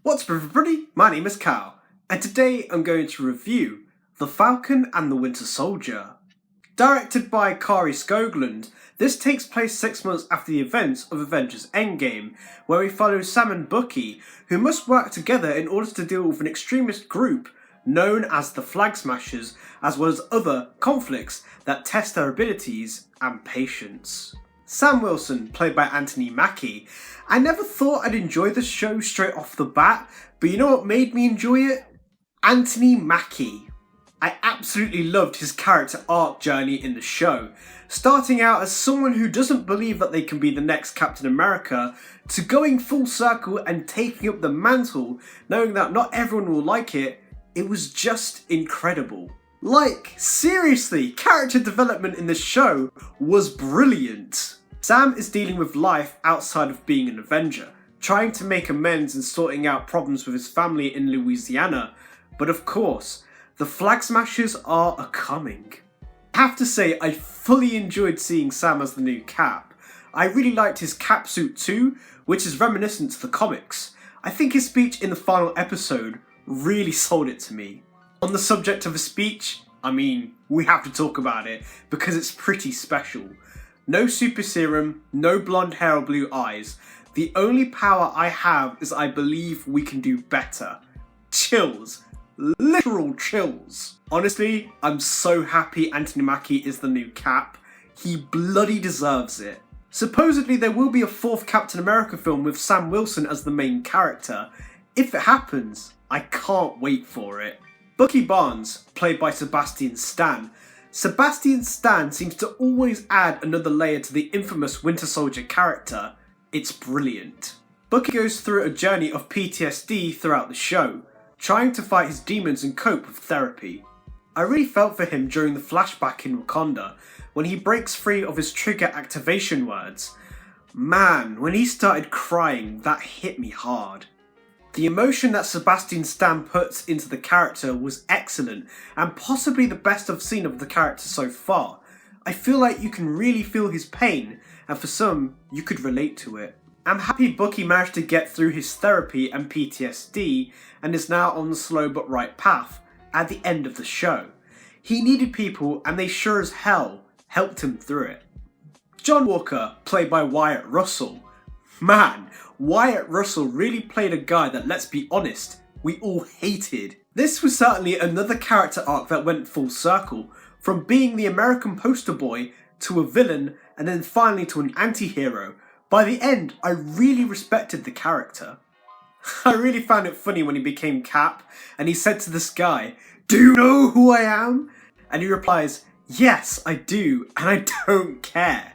What's up everybody, my name is Kyle, and today I'm going to review The Falcon and the Winter Soldier. Directed by Kari Skogland, this takes place 6 months after the events of Avengers Endgame, where we follow Sam and Bucky, who must work together in order to deal with an extremist group known as the Flag Smashers, as well as other conflicts that test their abilities and patience. Sam Wilson, played by Anthony Mackie. I never thought I'd enjoy the show straight off the bat, but you know what made me enjoy it? Anthony Mackie. I absolutely loved his character arc journey in the show, starting out as someone who doesn't believe that they can be the next Captain America, to going full circle and taking up the mantle, knowing that not everyone will like it. It was just incredible. Like, seriously, character development in the show was brilliant. Sam is dealing with life outside of being an Avenger, trying to make amends and sorting out problems with his family in Louisiana, but of course, the Flag Smashers are a-coming. I have to say, I fully enjoyed seeing Sam as the new Cap. I really liked his Cap suit too, which is reminiscent to the comics. I think his speech in the final episode really sold it to me. On the subject of a speech, I mean, we have to talk about it because it's pretty special. No super serum, no blonde hair or blue eyes. The only power I have is I believe we can do better. Chills. Literal chills. Honestly, I'm so happy Anthony Mackie is the new Cap. He bloody deserves it. Supposedly there will be a 4th Captain America film with Sam Wilson as the main character. If it happens, I can't wait for it. Bucky Barnes, played by Sebastian Stan. Sebastian Stan seems to always add another layer to the infamous Winter Soldier character. It's brilliant. Bucky goes through a journey of PTSD throughout the show, trying to fight his demons and cope with therapy. I really felt for him during the flashback in Wakanda, when he breaks free of his trigger activation words. Man, when he started crying, that hit me hard. The emotion that Sebastian Stan puts into the character was excellent, and possibly the best I've seen of the character so far. I feel like you can really feel his pain, and for some, you could relate to it. I'm happy Bucky managed to get through his therapy and PTSD, and is now on the slow but right path, at the end of the show. He needed people, and they sure as hell helped him through it. John Walker, played by Wyatt Russell. Man, Wyatt Russell really played a guy that, let's be honest, we all hated. This was certainly another character arc that went full circle, from being the American poster boy to a villain and then finally to an anti-hero. By the end, I really respected the character. I really found it funny when he became Cap and he said to this guy, "Do you know who I am?" And he replies, "Yes, I do, and I don't care."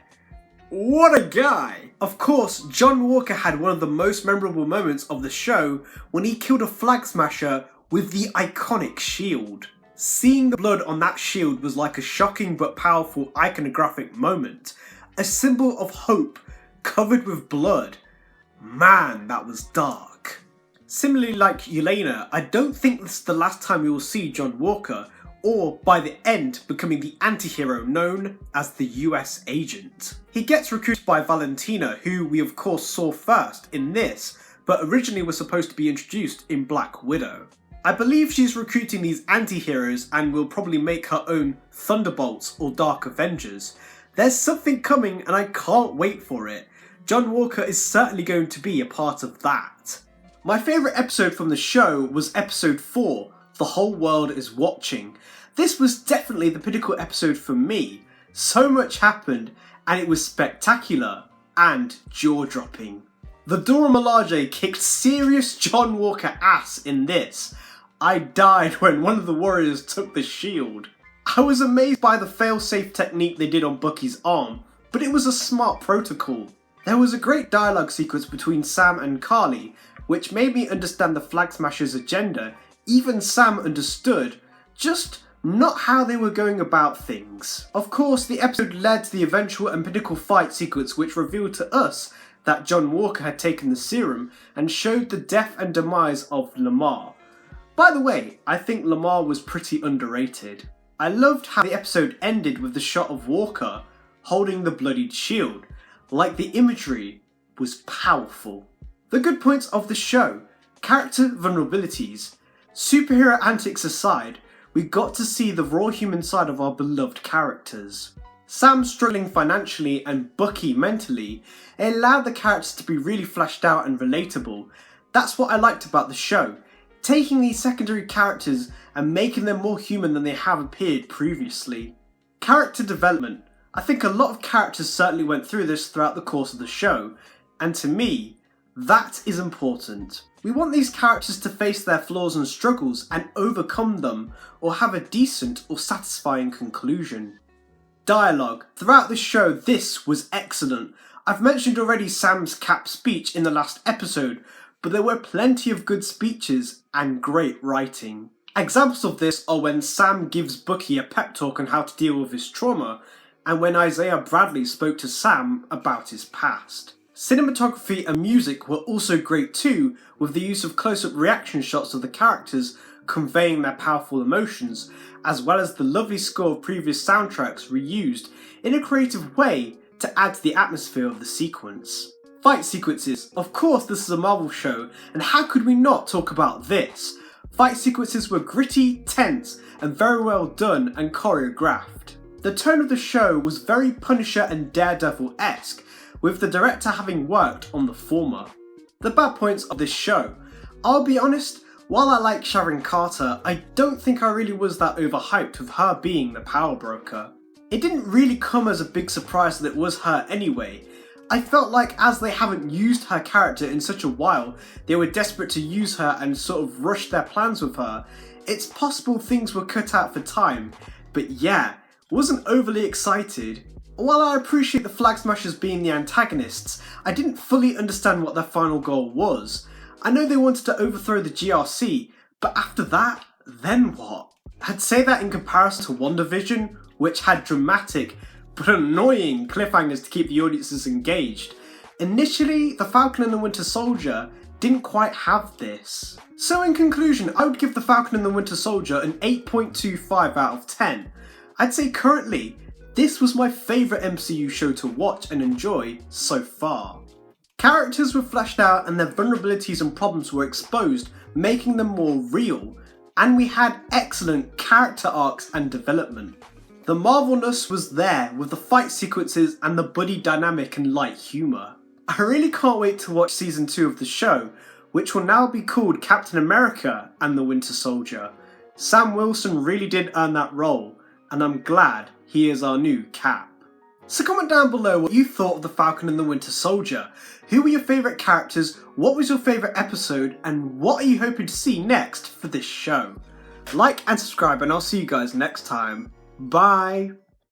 What a guy! Of course, John Walker had one of the most memorable moments of the show when he killed a Flag Smasher with the iconic shield. Seeing the blood on that shield was like a shocking but powerful iconographic moment. A symbol of hope covered with blood. Man, that was dark. Similarly like Yelena, I don't think this is the last time we will see John Walker, or by the end becoming the anti-hero known as the US Agent. He gets recruited by Valentina, who we of course saw first in this, but originally was supposed to be introduced in Black Widow. I believe she's recruiting these anti-heroes and will probably make her own Thunderbolts or Dark Avengers. There's something coming and I can't wait for it. John Walker is certainly going to be a part of that. My favourite episode from the show was episode 4, The Whole World is Watching. This was definitely the pinnacle episode for me. So much happened and it was spectacular and jaw-dropping. The Dora Milaje kicked serious John Walker ass in this. I died when one of the warriors took the shield. I was amazed by the fail-safe technique they did on Bucky's arm, but it was a smart protocol. There was a great dialogue sequence between Sam and Karli, which made me understand the Flag Smashers' agenda. Even Sam understood, just not how they were going about things. Of course, the episode led to the eventual and pinnacle fight sequence, which revealed to us that John Walker had taken the serum and showed the death and demise of Lamar. By the way, I think Lamar was pretty underrated. I loved how the episode ended with the shot of Walker holding the bloodied shield. Like, the imagery was powerful. The good points of the show. Character vulnerabilities. Superhero antics aside, we got to see the raw human side of our beloved characters. Sam struggling financially and Bucky mentally, it allowed the characters to be really fleshed out and relatable. That's what I liked about the show, taking these secondary characters and making them more human than they have appeared previously. Character development. I think a lot of characters certainly went through this throughout the course of the show, and to me, that is important. We want these characters to face their flaws and struggles and overcome them, or have a decent or satisfying conclusion. Dialogue. Throughout the show, this was excellent. I've mentioned already Sam's Cap speech in the last episode, but there were plenty of good speeches and great writing. Examples of this are when Sam gives Bucky a pep talk on how to deal with his trauma, and when Isaiah Bradley spoke to Sam about his past. Cinematography and music were also great too, with the use of close-up reaction shots of the characters conveying their powerful emotions, as well as the lovely score of previous soundtracks reused in a creative way to add to the atmosphere of the sequence. Fight sequences. Of course this is a Marvel show, and how could we not talk about this? Fight sequences were gritty, tense, and very well done and choreographed. The tone of the show was very Punisher and Daredevil-esque, with the director having worked on the former. The bad points of this show. I'll be honest, while I like Sharon Carter, I don't think I really was that overhyped with her being the power broker. It didn't really come as a big surprise that it was her anyway. I felt like as they haven't used her character in such a while, they were desperate to use her and sort of rush their plans with her. It's possible things were cut out for time, but yeah, wasn't overly excited. While I appreciate the Flag Smashers being the antagonists, I didn't fully understand what their final goal was. I know they wanted to overthrow the GRC, but after that, then what? I'd say that in comparison to WandaVision, which had dramatic but annoying cliffhangers to keep the audiences engaged. Initially, The Falcon and the Winter Soldier didn't quite have this. So in conclusion, I would give The Falcon and the Winter Soldier an 8.25 out of 10. I'd say currently, this was my favourite MCU show to watch and enjoy so far. Characters were fleshed out and their vulnerabilities and problems were exposed, making them more real, and we had excellent character arcs and development. The Marvelness was there with the fight sequences and the buddy dynamic and light humour. I really can't wait to watch season 2 of the show, which will now be called Captain America and the Winter Soldier. Sam Wilson really did earn that role, and I'm glad he is our new Cap. So comment down below what you thought of The Falcon and the Winter Soldier. Who were your favourite characters, what was your favourite episode, and what are you hoping to see next for this show? Like and subscribe, and I'll see you guys next time. Bye!